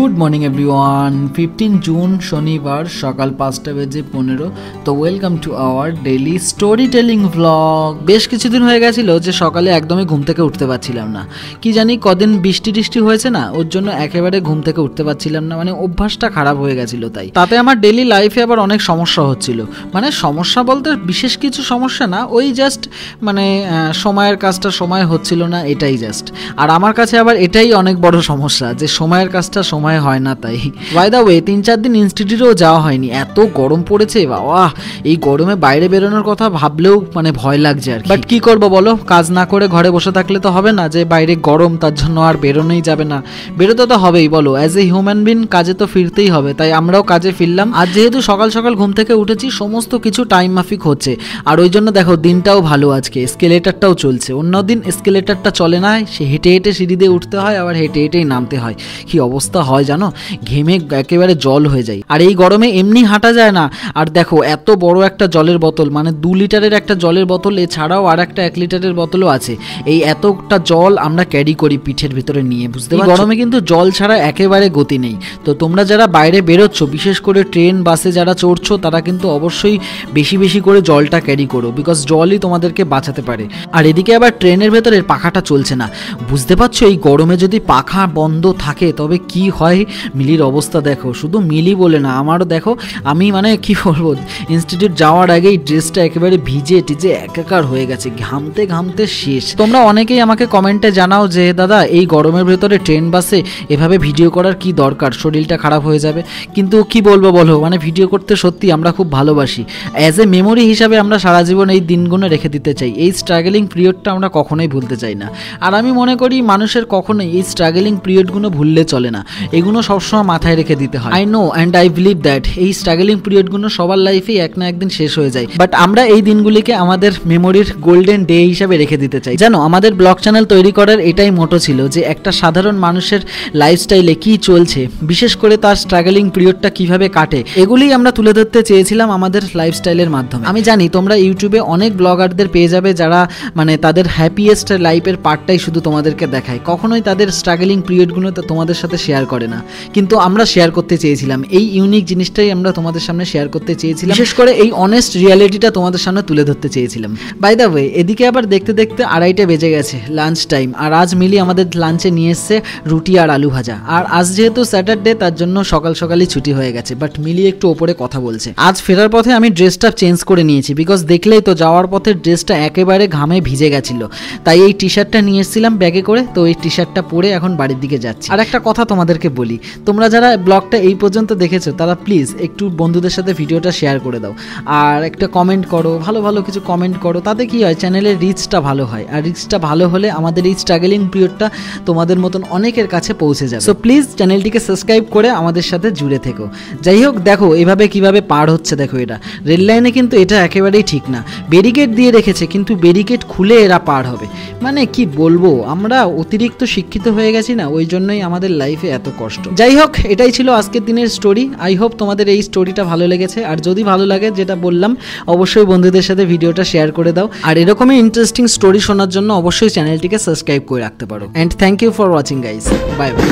Good morning everyone. 15 June শনিবার সকাল 5টা বেজে 15। তো welcome to our daily story telling vlog. বেশ কিছুদিন হয়ে গেছিল যে সকালে একদমই ঘুম থেকে উঠতে পারছিলাম না। কি জানি কদিন বৃষ্টি হয়েছে না, ওর জন্য একেবারে ঘুম থেকে উঠতে পারছিলাম না, মানে অভ্যাসটা খারাপ হয়ে গেছিল। তাতে আমার ডেইলি লাইফে আবার অনেক সমস্যা হচ্ছিল। মানে সমস্যা বলতে বিশেষ কিছু সমস্যা না, ওই জাস্ট মানে সময়ের কাজটা সময় হচ্ছিল না, এটাই জাস্ট। আর আমার কাছে আবার এটাই অনেক বড় সমস্যা যে সময়ের কাজটা সময় হয় না। তাই বাই দা ওয়ে 3-4 দিন ইনস্টিটিউটেও যাওয়া হয়নি, এত গরম পড়েছে বাবা। এই গরমে বাইরে বেরোনোর কথা ভাবলেও মানে ভয় লাগছে আর। বাট কি করবো বলো, কাজ না করে ঘরে বসে থাকলে তো হবে না, যে বাইরে গরম তার জন্য আর বেরোনোই যাবে না। বেরোতে তো হবেই বলো, অ্যাজ এ হিউম্যান বিন কাজে তো ফিরতেই হবে। তাই আমরাও কাজে ফিরলাম। আর যেহেতু সকাল সকাল ঘুম থেকে উঠেছি, সমস্ত কিছু টাইম মাফিক হচ্ছে। আর ওই জন্য দেখো দিনটাও ভালো, আজকে এসকেলেটারটাও চলছে। অন্যদিন এসকেলেটারটা চলে না, সে হেঁটে হেঁটে সিঁড়ি দিয়ে উঠতে হয়, আবার হেঁটে হেঁটেই নামতে হয়। কি অবস্থা হয় জানো, ঘেমে একেবারে জল হয়ে যায়। আর এই গরমে এমনি হাঁটা যায় না। আর দেখো এত বড় একটা জলের বোতল, মানে 2 লিটারের একটা জলের বোতল, এছাড়াও আর একটা 1 লিটারের বোতলও আছে। এই এতটা জল আমরা ক্যারি করি পিঠের ভিতরে নিয়ে, বুঝতে পারছো? গরমে কিন্তু জল ছাড়া একেবারে গতি নেই। তো তোমরা যারা বাইরে বেরোচ্ছ, বিশেষ করে ট্রেন বাসে যারা চড়ছো, তারা কিন্তু অবশ্যই বেশি বেশি করে জলটা ক্যারি করো, বিকজ জলই তোমাদেরকে বাঁচাতে পারে। আর এদিকে আবার ট্রেনের ভেতরে পাখাটা চলছে না, বুঝতে পারছো? এই গরমে যদি পাখা বন্ধ থাকে তবে কি হয়। মিলির অবস্থা দেখো, শুধু মিলি বলে না, আমারও দেখো। আমি মানে কি বলবো, ইনস্টিটিউট যাওয়ার আগেই ড্রেসটা একেবারে ভিজে টিজে একাকার হয়ে গেছে, ঘামতে ঘামতে শেষ। তোমরা অনেকেই আমাকে কমেন্টে জানাও যে দাদা এই গরমের ভেতরে ট্রেন বাসে এভাবে ভিডিও করার কি দরকার, শরীরটা খারাপ হয়ে যাবে। কিন্তু কি বলবো বলো, মানে ভিডিও করতে সত্যি আমরা খুব ভালোবাসি। অ্যাজ এ মেমোরি হিসাবে আমরা সারা জীবন এই দিনগুলো রেখে দিতে চাই। এই স্ট্রাগলিং পিরিয়ডটা আমরা কখনোই ভুলতে চাই না। আর আমি মনে করি মানুষের কখনোই এই স্ট্রাগলিং পিরিয়ডগুলো ভুললে চলে না, এগুলো সবসময় মাথায় রেখে দিতে হয়। I know and I believe that এই স্ট্রাগলিং পিরিয়ডগুলো সবার লাইফেই এক না একদিন শেষ হয়ে যায়। বাট আমরা এই দিনগুলিকে আমাদের মেমোরির গোল্ডেন ডে হিসাবে রেখে দিতে চাই। জানো, আমাদের ব্লগ চ্যানেল তৈরি করার এটাই মোটো ছিল, যে একটা সাধারণ মানুষের লাইফস্টাইলে কি চলছে, বিশেষ করে তার স্ট্রাগলিং পিরিয়ডটা কিভাবে কাটে, এগুলি আমরা তুলে ধরতে চেয়েছিলাম আমাদের লাইফস্টাইলের মাধ্যমে। আমি জানি তোমরা ইউটিউবে অনেক ব্লগারদের পেয়ে যাবে যারা মানে তাদের হ্যাপিয়েস্ট লাইফের পার্টটাই শুধু তোমাদেরকে দেখায়, কখনোই তাদের স্ট্রাগলিং পিরিয়ডগুলো তোমাদের সাথে শেয়ার করে না। কিন্তু আমরা শেয়ার করতে চেয়েছিলাম, এই ইউনিক জিনিসটাই আমরা তোমাদের সামনে শেয়ার করতে চেয়েছিলাম, বিশেষ করে এই অনেস্ট রিয়ালিটিটা তোমাদের সামনে তুলে ধরতে চেয়েছিলাম। বাই দ্য ওয়ে এদিকে আবার দেখতে দেখতে 2:30 বেজে গেছে, লাঞ্চ টাইম। আর আজ মিলি আমাদের লাঞ্চে নিয়ে এসছে রুটি আর আলু ভাজা। আর আজ যেহেতু স্যাটারডে, তার জন্য সকাল সকালই ছুটি হয়ে গেছে। বাট মিলি একটু ওপরে কথা বলছে। আজ ফেরার পথে আমি ড্রেসটা চেঞ্জ করে নিয়েছি, বিকজ দেখলেই তো যাওয়ার পথে ড্রেসটা একেবারে ঘামে ভিজে গেছিল। তাই এই টি শার্টটা নিয়ে এসেছিলাম ব্যাগে করে, তো এই টি শার্টটা পরে এখন বাড়ির দিকে যাচ্ছি। আর একটা কথা তোমাদেরকে বলি, তোমরা যারা ব্লগটা এই পর্যন্ত দেখেছো তারা প্লিজ একটু বন্ধুদের সাথে ভিডিওটা শেয়ার করে দাও, আর একটা কমেন্ট করো, ভালো ভালো কিছু কমেন্ট করো। তাতে কি হয়, চ্যানেলের রিচটা ভালো হয়। আর রিচটা ভালো হলে আমাদের এই স্ট্রাগলিং পিরিয়ডটা তোমাদের মতন অনেকের কাছে পৌঁছে যাবে। সো প্লিজ চ্যানেলটিকে সাবস্ক্রাইব করে আমাদের সাথে জুড়ে থেকো। যাই হোক, দেখো এভাবে কিভাবে পার হচ্ছে, দেখো এটা রেল লাইনে, কিন্তু এটা একেবারেই ঠিক না। ব্যারিকেড দিয়ে রেখেছে, কিন্তু ব্যারিকেড খুলে এরা পার হবে। মানে কি বলবো, আমরা অতিরিক্ত শিক্ষিত হয়ে গেছি না, ওই জন্যই আমাদের লাইফে এত কষ্ট। যাই হোক, এটাই ছিল আজকের দিনের স্টোরি। আই হোপ তোমাদের এই স্টোরিটা ভালো লেগেছে। আর যদি ভালো লাগে, যেটা বললাম, অবশ্যই বন্ধুদের সাথে ভিডিওটা শেয়ার করে দাও। আর এরকমই ইন্টারেস্টিং স্টোরি শোনার জন্য অবশ্যই চ্যানেলটিকে সাবস্ক্রাইব করে রাখতে পারো। And thank you for watching guys, bye by.